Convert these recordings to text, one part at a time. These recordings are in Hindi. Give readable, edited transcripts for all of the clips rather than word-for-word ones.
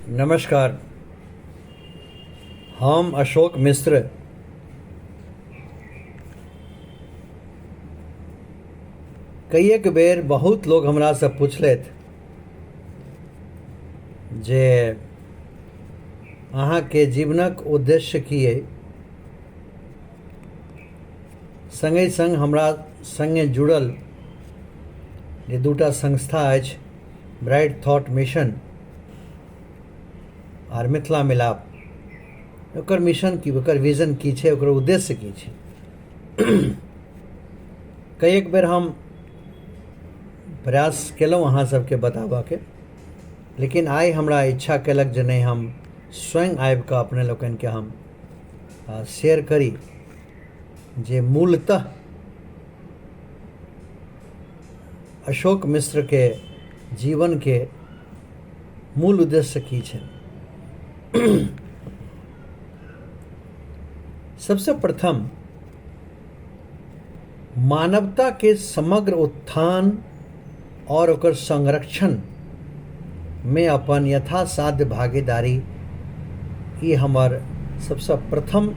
नमस्कार। हम अशोक मिश्र कईएक बेर बहुत लोग हमरा से पूछलथि जे अहाँके जीवनक उद्देश्य की अइ। संगे संग हमरा संगे जुड़ल जे दूटा संस्था अछि, ब्राइट थॉट मिशन आर मिथिला मिलाप, ओकर मिशन की, ओकर विजन की छै, ओकर उद्देश्य की छै। कईएक बेर हम प्रयास केलहुँ अहाँ सबके बताबऽके, लेकिन आइ हमरा इच्छा केलक जे नहि, हम स्वयं आबि कऽ अपने लोकनिके हम शेयर करी जे मूलतः अशोक मिश्र के जीवन के मूल उद्देश्य की छै। सबसे प्रथम मानवता के समग्र उत्थान और ओकर संरक्षण में अपन यथासाध्य भागीदारी, ये हमर सबसे प्रथम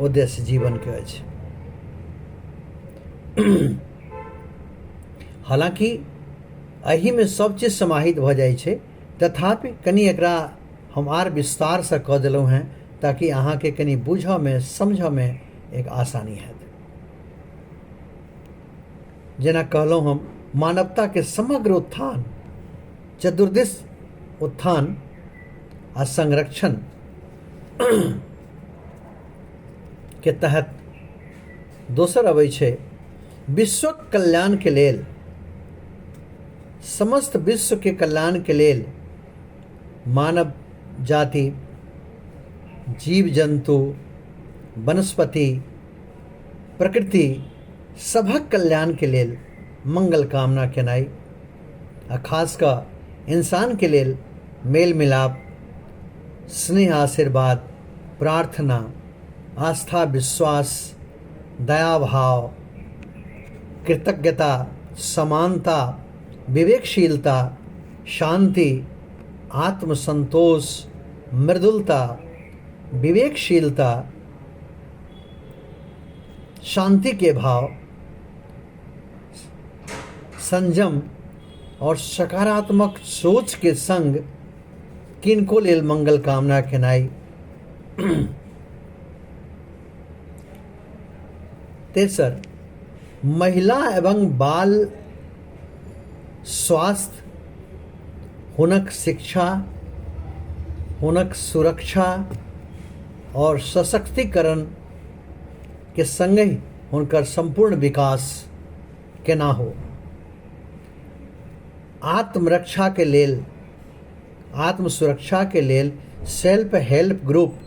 उद्देश्य जीवन के अछि। हालांकि एही में सब चीज समाहित भ जाइ छै, तथापि कनि एकरा हम आर विस्तार से कह देलहुँ हैं ताकि अहाँके कनि बुझऽ में समझऽ में एक आसानी हैत। जेना कहलहुँ हम, मानवता के समग्र उत्थान, चतुर्दिश उत्थान आ संरक्षण के तहत दोसर अबै छै विश्वक कल्याण के लेल, समस्त विश्व के कल्याण के लेल मानव जाति, जीव जंतु, वनस्पति, प्रकृति सभक कल्याण के लेल मंगल कामना केनाई, आ खास कऽ इंसान के लेल मेल मिलाप, स्नेह, आशीर्वाद, प्रार्थना, आस्था, विश्वास, दया भाव, कृतज्ञता, समानता, विवेकशीलता, शांति, आत्मसंतोष, मृदुलता, विवेकशीलता, शांति के भाव, संयम और सकारात्मक सोच के संग किनको लेल मंगल कामना केनाई। तेसर, महिला एवं बाल स्वास्थ्य, हुनक शिक्षा, हुनक सुरक्षा और सशक्तिकरण के संगहि हुनकर संपूर्ण विकास केना हो। आत्मरक्षा के लेल, आत्म सुरक्षा के लेल सेल्फ हेल्प ग्रुप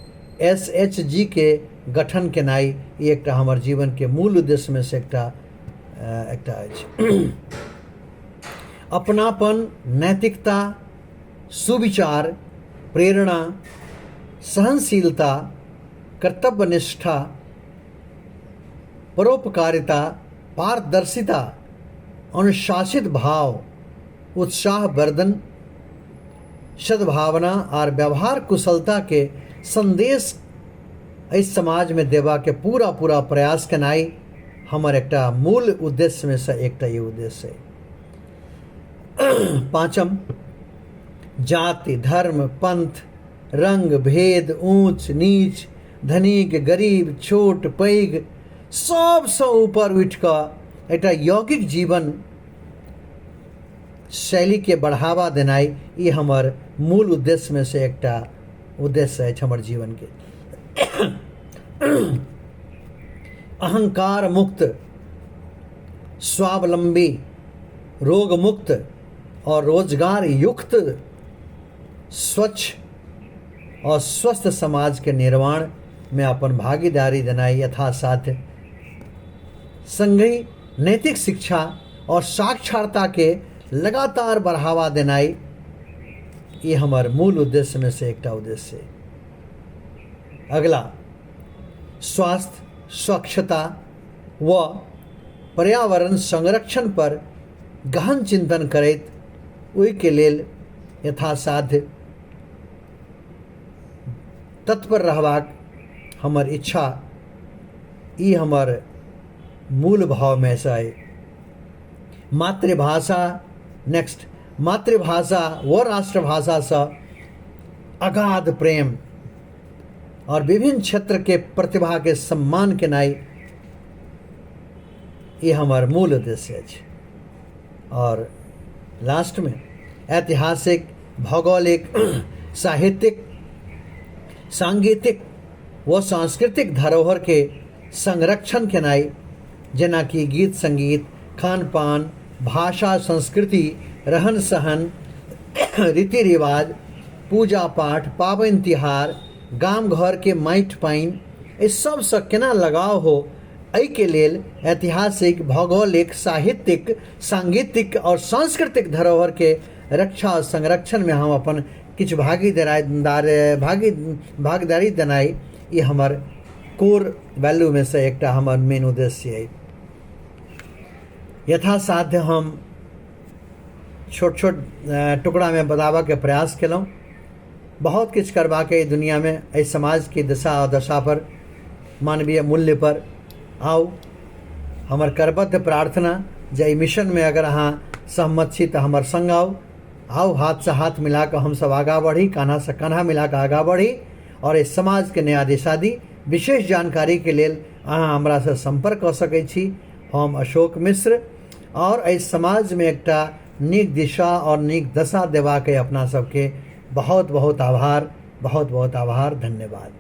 SHG के गठन केनाई, ई एकटा हमर जीवन के मूल उद्देश्य में से एकटा अछि। अपनापन, नैतिकता, सुविचार, प्रेरणा, सहनशीलता, कर्तव्यनिष्ठा, परोपकारिता, पारदर्शिता, अनुशासित भाव, उत्साहवर्धन, सद्भावना और व्यवहार कुशलता के संदेश इस समाज में देवा के पूरा प्रयास केनाई हमर एकटा मूल उद्देश्य में से एकटा ये उद्देश्य है। पांचम, जाति, धर्म, पंथ, रंग, भेद, ऊंच नीच, धनिक गरीब, छोट पैघ सबसे ऊपर उठ कऽ एकटा यौगिक जीवन शैली के बढ़ावा देनाई, ये हमर मूल उद्देश्य में से एकटा उद्देश्य है हमर जीवन के। अहंकार मुक्त, स्वावलंबी, रोग मुक्त और रोजगार युक्त, स्वच्छ और स्वस्थ समाज के निर्माण में अपन भागीदारी देनाई यथासाध्य, संगहि नैतिक शिक्षा और साक्षरता के लगातार बढ़ावा देनाई, ये हमार मूल उद्देश्य में से एकटा उद्देश्य है। अगला, स्वास्थ्य, स्वच्छता व पर्यावरण संरक्षण पर गहन चिंतन करैत ओहि के लेल यथासाध्य तत्पर रहबाक हमर इच्छा ई हमर मूल भाव में से अइ। मातृभाषा नेक्स्ट, मातृभाषा व राष्ट्रभाषा से अगाध प्रेम और विभिन्न क्षेत्र के प्रतिभा के सम्मान केनाई ये हमार मूल उद्देश्य है। और लास्ट में ऐतिहासिक, भौगोलिक, साहित्यिक, सांगीतिक व सांस्कृतिक धरोहर के संरक्षण केनाई, जेना कि गीत संगीत, खान पान, भाषा, संस्कृति, रहन सहन, रीति रिवाज, पूजा पाठ, पाबनि तिहार, गाम घर के माटि पानि, इस सब से केना लगाव हो, एहि के लेल ऐतिहासिक, भौगोलिक, साहित्यिक, सांगीतिक और सांस्कृतिक धरोहर के रक्षा और संरक्षण में हम अपन किछु भागीदारी देनाई ये हमार कोर वैल्यू में से एक हमार मेन उद्देश्य है। यथासाध्य हम छोट छोट टुकड़ा में बताबा के प्रयास केलहुँ। बहुत किछु करबाक है दुनिया में, एहि समाज की दशा और दशा पर, मानवीय मूल्य पर। आओ हमर करबद्ध प्रार्थना जे एहि मिशन में अगर अहाँ सहमत छी तो हमर संग आओ हाथ से हाथ मिला कर हम सब आगा बढ़ी, कान्हा से कान्हा मिला कर आगा बढ़ी और इस समाज के नया दिशा दी। विशेष जानकारी के लेल अहाँ हमरा से संपर्क कर सकै छी। हम अशोक मिश्र और इस समाज में एकटा नीक दिशा और नीक दशा देबाक अपना सबके बहुत बहुत आभार, बहुत बहुत आभार, धन्यवाद।